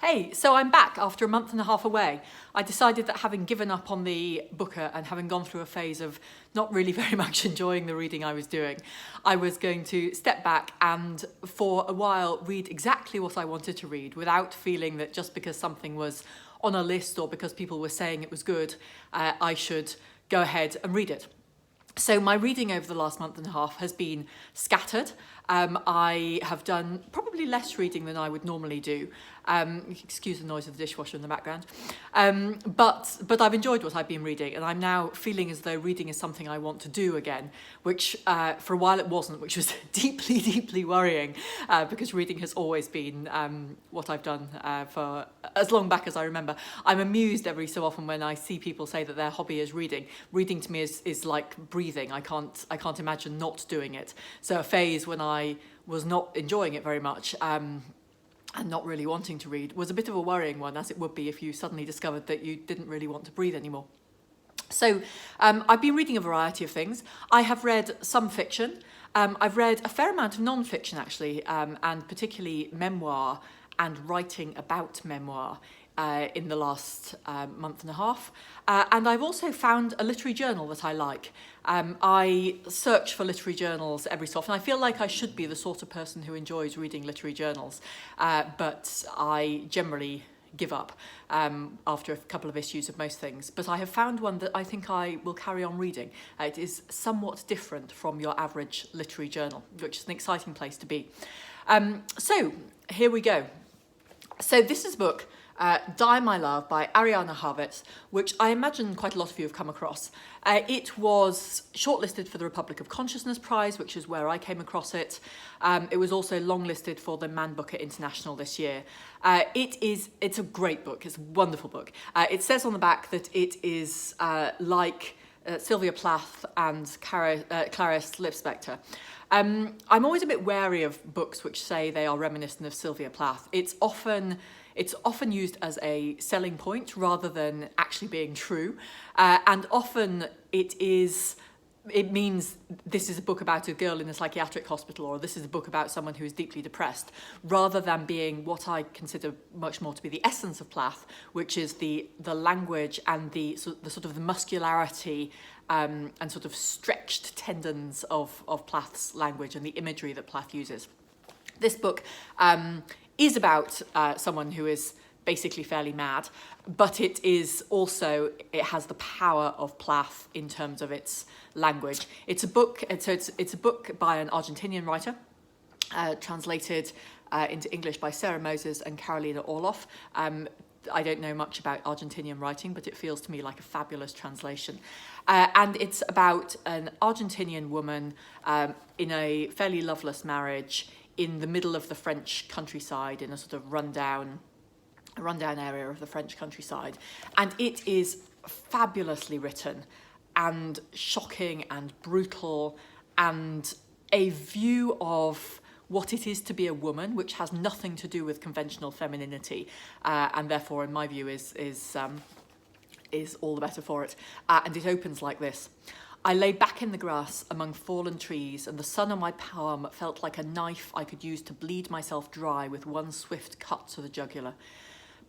Hey, so I'm back after a month and a half away. I decided that having given up on the Booker and having gone through a phase of not really very much enjoying the reading I was doing, I was going to step back and for a while read exactly what I wanted to read without feeling that just because something was on a list or because people were saying it was good, I should go ahead and read it. So my reading over the last month and a half has been scattered. I have done probably less reading than I would normally do. Excuse the noise of the dishwasher in the background. But I've enjoyed what I've been reading, and I'm now feeling as though reading is something I want to do again, which for a while it wasn't, which was deeply, deeply worrying, because reading has always been what I've done for as long back as I remember. I'm amused every so often when I see people say that their hobby is reading. Reading to me is like breathing. I can't imagine not doing it. So a phase when I was not enjoying it very much and not really wanting to read was a bit of a worrying one, as it would be if you suddenly discovered that you didn't really want to breathe anymore. So I've been reading a variety of things. I have read some fiction. I've read a fair amount of non-fiction actually, and particularly memoir and writing about memoir in the last month and a half. And I've also found a literary journal that I like. I search for literary journals every so often. I feel like I should be the sort of person who enjoys reading literary journals, but I generally give up after a couple of issues of most things. But I have found one that I think I will carry on reading. It is somewhat different from your average literary journal, which is an exciting place to be. So here we go. So this is a book, Die My Love by Ariana Harvitz, which I imagine quite a lot of you have come across. It was shortlisted for the Republic of Consciousness Prize, which is where I came across it. It was also longlisted for the Man Booker International this year. It's a great book. It's a wonderful book. It says on the back that it is like Sylvia Plath and Clarice Lispector. I'm always a bit wary of books which say they are reminiscent of Sylvia Plath. It's often used as a selling point rather than actually being true, and often it means this is a book about a girl in a psychiatric hospital, or this is a book about someone who is deeply depressed, rather than being what I consider much more to be the essence of Plath, which is the language and the sort of the muscularity and sort of stretched tendons of Plath's language and the imagery that Plath uses. This book is about someone who is basically fairly mad, but it has the power of Plath in terms of its language. It's a book by an Argentinian writer, translated into English by Sarah Moses and Carolina Orloff. I don't know much about Argentinian writing, but it feels to me like a fabulous translation. And it's about an Argentinian woman in a fairly loveless marriage in the middle of the French countryside, in a sort of rundown area of the French countryside. And it is fabulously written and shocking and brutal, and a view of what it is to be a woman, which has nothing to do with conventional femininity, and therefore, in my view, is all the better for it. And it opens like this. I lay back in the grass among fallen trees, and the sun on my palm felt like a knife I could use to bleed myself dry with one swift cut to the jugular.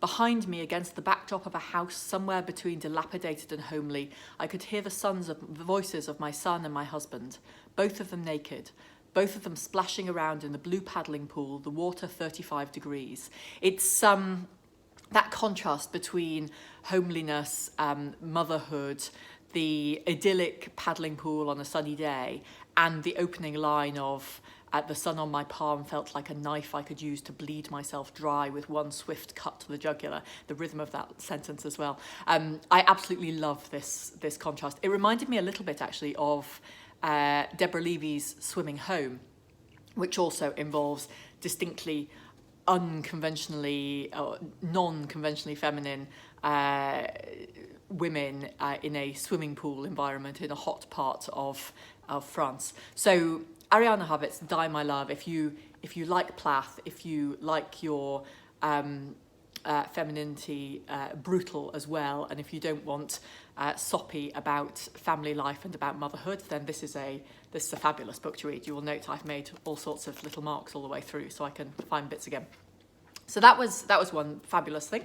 Behind me, against the backdrop of a house somewhere between dilapidated and homely, I could hear the voices of my son and my husband, both of them naked, both of them splashing around in the blue paddling pool, the water 35 degrees. It's that contrast between homeliness, motherhood, the idyllic paddling pool on a sunny day, and the opening line of the sun on my palm felt like a knife I could use to bleed myself dry with one swift cut to the jugular. The rhythm of that sentence as well. I absolutely love this contrast. It reminded me a little bit actually of Deborah Levy's Swimming Home, which also involves distinctly unconventionally or non-conventionally feminine women in a swimming pool environment in a hot part of France. So Ariana Harvitz, Die My Love. If you like Plath, if you like your femininity brutal as well, and if you don't want soppy about family life and about motherhood, then this is a fabulous book to read. You will note I've made all sorts of little marks all the way through so I can find bits again. So that was one fabulous thing.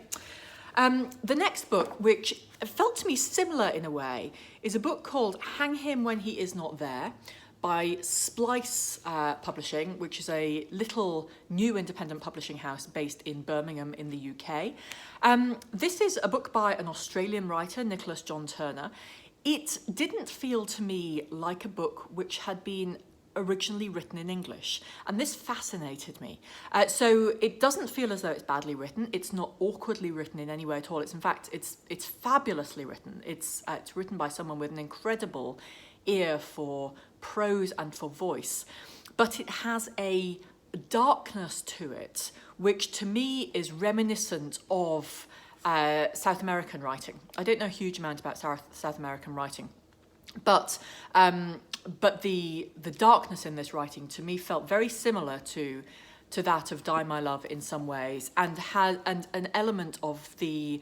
The next book, which felt to me similar in a way, is a book called Hang Him When He Is Not There by Splice Publishing, which is a little new independent publishing house based in Birmingham in the UK. This is a book by an Australian writer, Nicholas John Turner. It didn't feel to me like a book which had been originally written in English, and this fascinated me. So it doesn't feel as though it's badly written. It's not awkwardly written in any way at all. It's in fact it's fabulously written. It's written by someone with an incredible ear for prose and for voice, but it has a darkness to it which to me is reminiscent of South American writing. I don't know a huge amount about South American writing, but the darkness in this writing to me felt very similar to that of Die My Love in some ways, and had an element of the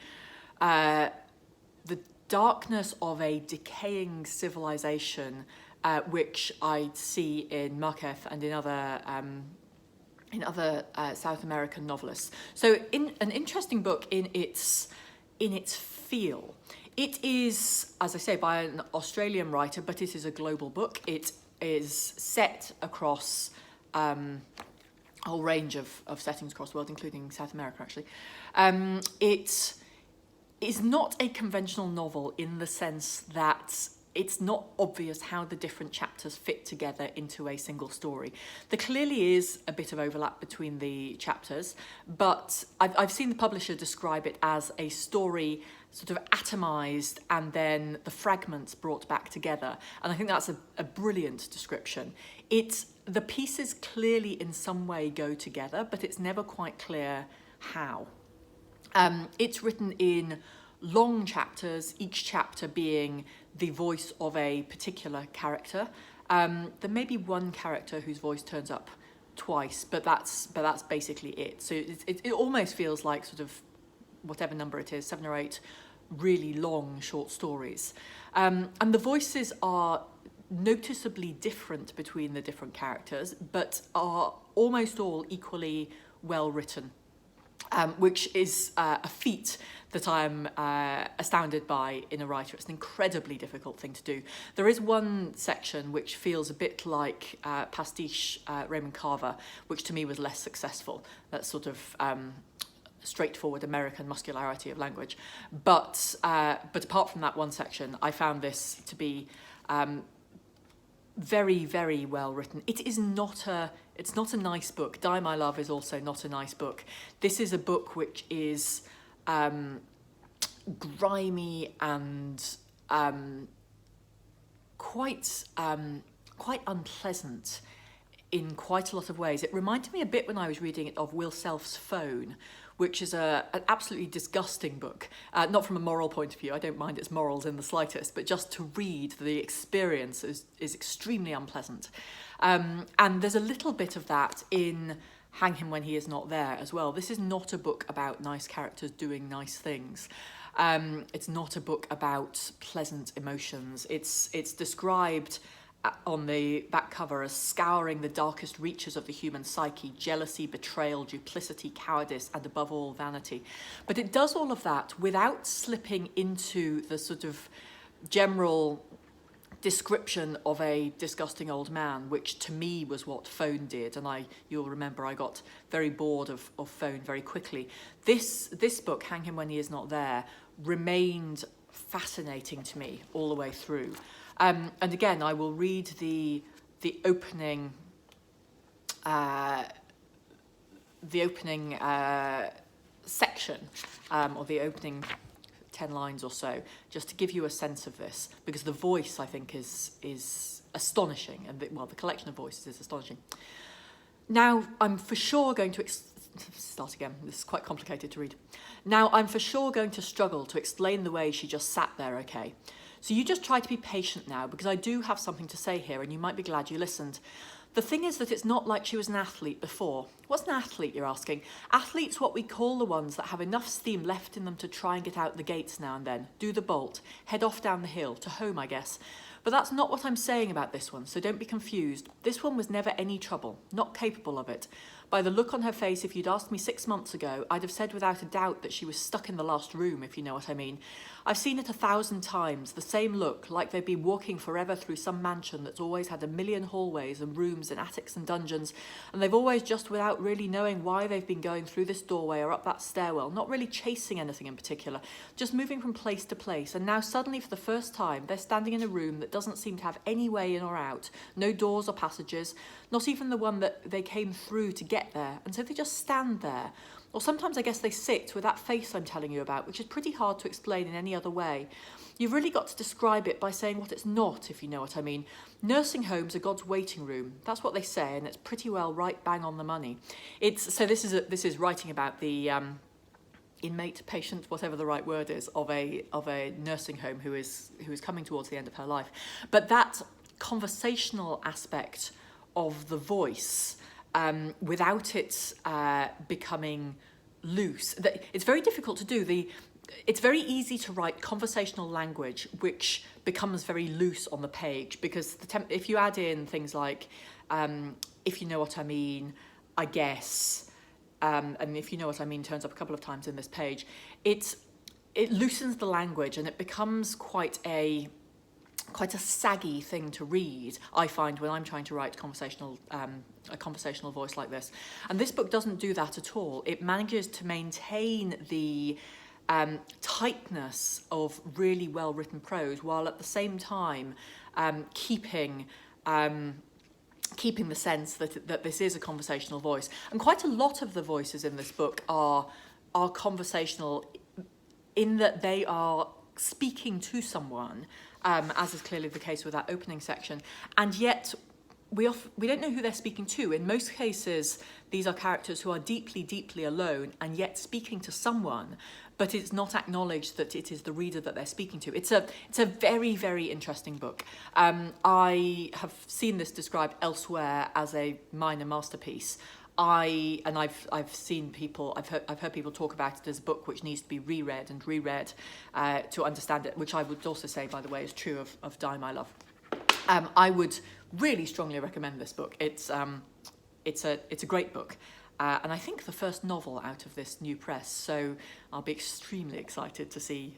darkness of a decaying civilization, which I see in Marquez and in other South American novelists. So in an interesting book in its feel. It is, as I say, by an Australian writer, but it is a global book. It is set across a whole range of settings across the world, including South America, actually. It is not a conventional novel in the sense that it's not obvious how the different chapters fit together into a single story. There clearly is a bit of overlap between the chapters, but I've seen the publisher describe it as a story sort of atomized and then the fragments brought back together. And I think that's a brilliant description. The pieces clearly in some way go together, but it's never quite clear how. It's written in long chapters, each chapter being the voice of a particular character. There may be one character whose voice turns up twice, but that's basically it. So it almost feels like sort of whatever number it is, 7 or 8 really long short stories. And the voices are noticeably different between the different characters, but are almost all equally well written. Which is a feat that I'm astounded by in a writer. It's an incredibly difficult thing to do. There is one section which feels a bit like pastiche Raymond Carver, which to me was less successful. That's sort of straightforward American muscularity of language. But apart from that one section, I found this to be very, very well written. It's not a nice book. Die My Love is also not a nice book. This is a book which is grimy and quite unpleasant in quite a lot of ways. It reminded me a bit when I was reading it of Will Self's Phone, which is an absolutely disgusting book. Not from a moral point of view, I don't mind its morals in the slightest, but just to read, the experience is extremely unpleasant. And there's a little bit of that in Hang Him When He Is Not There as well. This is not a book about nice characters doing nice things. It's not a book about pleasant emotions. It's described on the back cover as scouring the darkest reaches of the human psyche: jealousy, betrayal, duplicity, cowardice, and above all, vanity. But it does all of that without slipping into the sort of general description of a disgusting old man, which to me was what Phone did, and you'll remember I got very bored of Phone very quickly. This book, Hang Him When He Is Not There, remained fascinating to me all the way through. And again, I will read the opening section, or the opening 10 lines or so, just to give you a sense of this, because the voice, I think, is astonishing, and the collection of voices is astonishing. Now, I'm for sure going to start again. This is quite complicated to read. Now, I'm for sure going to struggle to explain the way she just sat there, okay? So you just try to be patient now, because I do have something to say here, and you might be glad you listened. The thing is that it's not like she was an athlete before. What's an athlete, you're asking? Athletes, what we call the ones that have enough steam left in them to try and get out the gates now and then, do the bolt, head off down the hill, to home, I guess. But that's not what I'm saying about this one, so don't be confused. This one was never any trouble, not capable of it. By the look on her face, if you'd asked me 6 months ago, I'd have said without a doubt that she was stuck in the last room, if you know what I mean. I've seen it 1,000 times, the same look, like they've been walking forever through some mansion that's always had a million hallways and rooms and attics and dungeons, and they've always, just without really knowing why they've been going through this doorway or up that stairwell, not really chasing anything in particular, just moving from place to place, and now suddenly for the first time they're standing in a room that doesn't seem to have any way in or out, no doors or passages, not even the one that they came through to get there, and so they just stand there. Or sometimes I guess they sit with that face I'm telling you about, which is pretty hard to explain in any other way. You've really got to describe it by saying what it's not, if you know what I mean. Nursing homes are God's waiting room. That's what they say, and it's pretty well right bang on the money. So this is writing about the inmate, patient, whatever the right word is, of a nursing home who is coming towards the end of her life. But that conversational aspect of the voice, without it becoming loose, it's very difficult to do. It's very easy to write conversational language which becomes very loose on the page, because if you add in things like, if you know what I mean, I guess, and if you know what I mean turns up a couple of times in this page, it loosens the language and it becomes quite a saggy thing to read, I find, when I'm trying to write a conversational voice like this. And this book doesn't do that at all. It manages to maintain the tightness of really well-written prose, while at the same time keeping the sense that this is a conversational voice. And quite a lot of the voices in this book are conversational in that they are speaking to someone, as is clearly the case with that opening section, and yet we don't know who they're speaking to. In most cases, these are characters who are deeply, deeply alone and yet speaking to someone, but it's not acknowledged that it is the reader that they're speaking to. It's a very, very interesting book. I have seen this described elsewhere as a minor masterpiece. I've heard people talk about it as a book which needs to be reread and reread to understand it, which I would also say, by the way, is true of Die My Love. I would really strongly recommend this book. It's a great book, and I think the first novel out of this new press. So I'll be extremely excited to see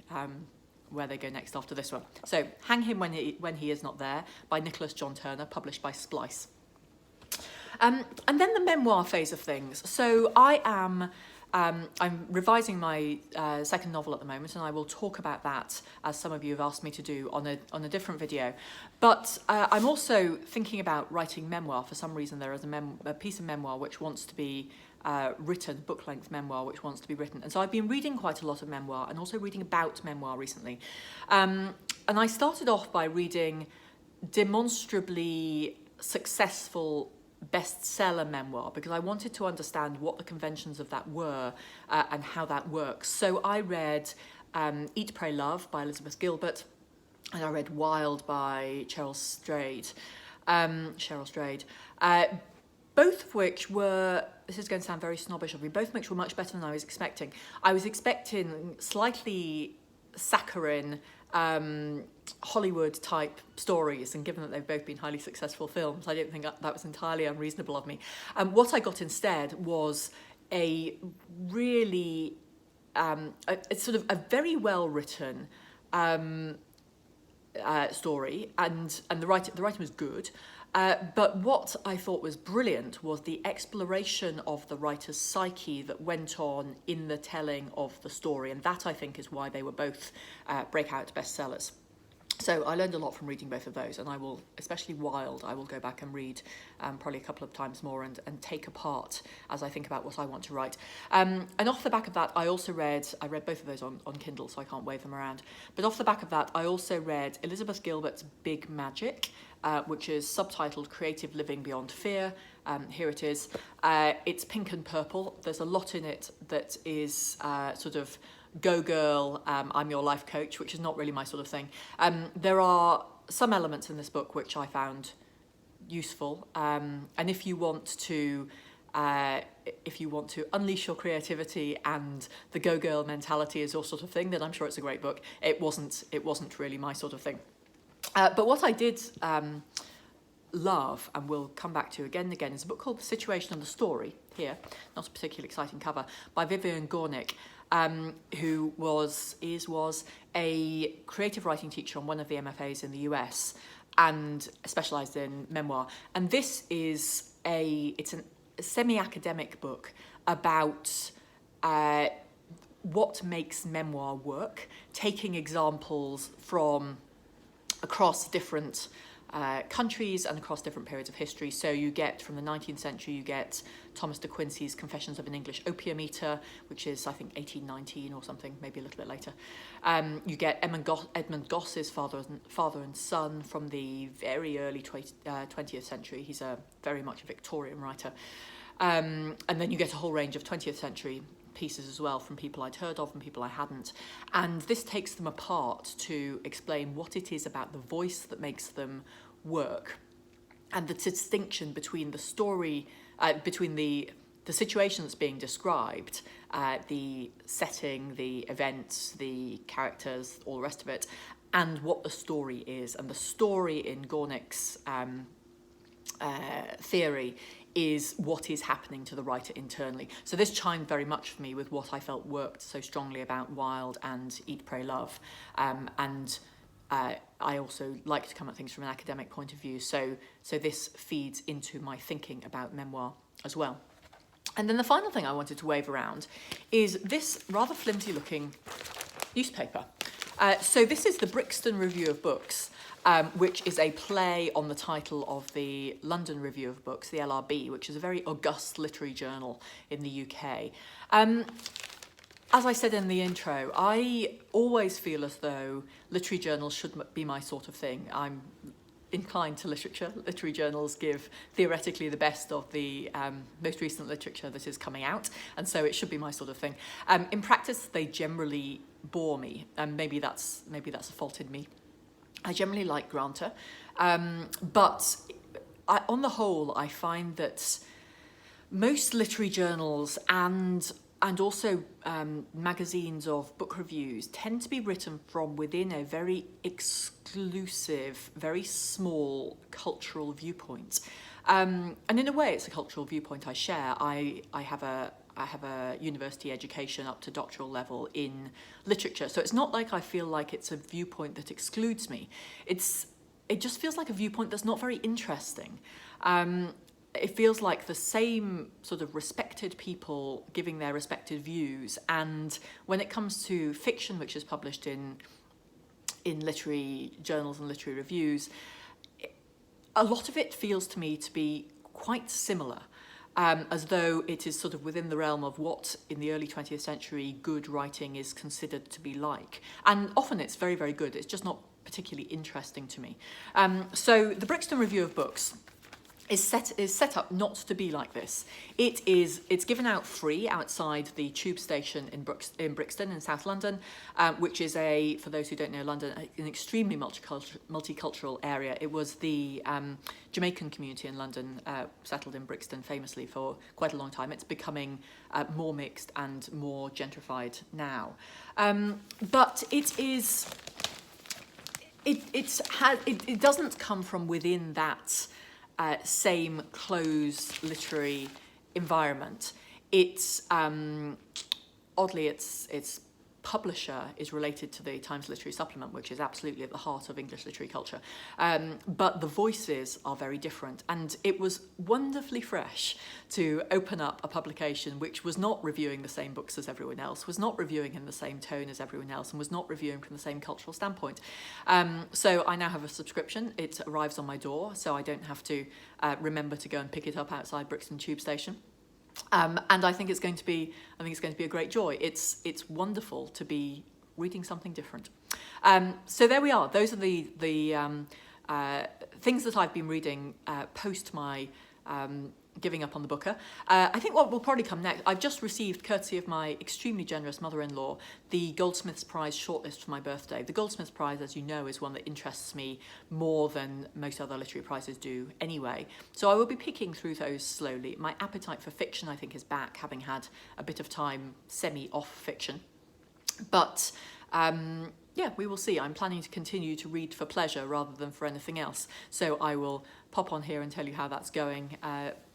where they go next after this one. So Hang Him When He Is Not There by Nicholas John Turner, published by Splice. And then the memoir phase of things. So I'm revising my second novel at the moment, and I will talk about that, as some of you have asked me to do, on a different video. But I'm also thinking about writing memoir. For some reason, there is a piece of memoir which wants to be written, book-length memoir which wants to be written. And so I've been reading quite a lot of memoir and also reading about memoir recently. And I started off by reading demonstrably successful bestseller memoir, because I wanted to understand what the conventions of that were and how that works. So I read Eat, Pray, Love by Elizabeth Gilbert, and I read Wild by Cheryl Strayed. Both of which were, this is going to sound very snobbish of me, both of which were much better than I was expecting. I was expecting slightly saccharine, Hollywood-type stories, and given that they've both been highly successful films, I don't think that was entirely unreasonable of me. What I got instead was a really, it's sort of a very well-written story, and the writing was good. But what I thought was brilliant was the exploration of the writer's psyche that went on in the telling of the story, and that, I think, is why they were both breakout bestsellers. So I learned a lot from reading both of those, and I will, especially Wild, I will go back and read probably a couple of times more and take apart as I think about what I want to write. And off the back of that, I read both of those on Kindle, so I can't wave them around. But off the back of that, I also read Elizabeth Gilbert's Big Magic, which is subtitled Creative Living Beyond Fear. Here it is. It's pink and purple. There's a lot in it that is sort of go girl, I'm your life coach, which is not really my sort of thing. There are some elements in this book which I found useful, and if you want to unleash your creativity and the go girl mentality is your sort of thing, then I'm sure it's a great book. It wasn't really my sort of thing. But what I did love, and we'll come back to again and again, is a book called The Situation and the Story, here, not a particularly exciting cover, by Vivian Gornick, who was a creative writing teacher on one of the MFAs in the US and specialised in memoir. And this is it's a semi-academic book about what makes memoir work, taking examples from across different countries and across different periods of history. So you get, from the 19th century, you get Thomas de Quincey's Confessions of an English Opium Eater, which is, I think, 1819 or something, maybe a little bit later. You get Edmund Goss's Father and Son from the very early 20th century. He's very much a Victorian writer. And then you get a whole range of 20th century pieces as well, from people I'd heard of and people I hadn't. And this takes them apart to explain what it is about the voice that makes them work, and the distinction between the story, between the situation that's being described, the setting, the events, the characters, all the rest of it, and what the story is. And the story in Gornick's theory is what is happening to the writer internally. So this chimed very much for me with what I felt worked so strongly about Wilde and Eat, Pray, Love. And I also like to come at things from an academic point of view. So this feeds into my thinking about memoir as well. And then the final thing I wanted to wave around is this rather flimsy looking newspaper. So this is the Brixton Review of Books, which is a play on the title of the London Review of Books, the LRB, which is a very august literary journal in the UK. As I said in the intro, I always feel as though literary journals should be my sort of thing. I'm inclined to literature. Literary journals give theoretically the best of the most recent literature that is coming out, and so it should be my sort of thing. In practice, they generally bore me, and maybe that's a fault in me. I generally like Granta, but on the whole, I find that most literary journals and also magazines of book reviews tend to be written from within a very exclusive, very small cultural viewpoint. And in a way, it's a cultural viewpoint I share. I have a university education up to doctoral level in literature, so it's not like I feel like it's a viewpoint that excludes me. It just feels like a viewpoint that's not very interesting. It feels like the same sort of respected people giving their respected views, and when it comes to fiction which is published in literary journals and literary reviews, a lot of it feels to me to be quite similar, as though it is sort of within the realm of what in the early 20th century good writing is considered to be like. And often it's very, very good, it's just not particularly interesting to me. So the Brixton Review of Books is set up not to be like this. It's given out free outside the tube station in Brixton in South London, which is for those who don't know London, an extremely multicultural area. It was the Jamaican community in London settled in Brixton famously for quite a long time. It's becoming more mixed and more gentrified now, but it doesn't come from within that same closed literary environment. It's oddly, its publisher is related to the Times Literary Supplement, which is absolutely at the heart of English literary culture. But the voices are very different, and it was wonderfully fresh to open up a publication which was not reviewing the same books as everyone else, was not reviewing in the same tone as everyone else, and was not reviewing from the same cultural standpoint. So I now have a subscription. It arrives on my door, so I don't have to remember to go and pick it up outside Brixton Tube Station. And I think it's going to be a great joy. It's wonderful to be reading something different. So there we are. Those are the things that I've been reading post my giving up on the Booker. I think what will probably come next, I've just received, courtesy of my extremely generous mother-in-law, the Goldsmiths Prize shortlist for my birthday. The Goldsmiths Prize, as you know, is one that interests me more than most other literary prizes do anyway. So I will be picking through those slowly. My appetite for fiction, I think, is back, having had a bit of time semi-off fiction. But yeah, we will see. I'm planning to continue to read for pleasure rather than for anything else. So I will pop on here and tell you how that's going,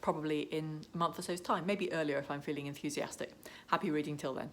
probably in a month or so's time, maybe earlier if I'm feeling enthusiastic. Happy reading till then.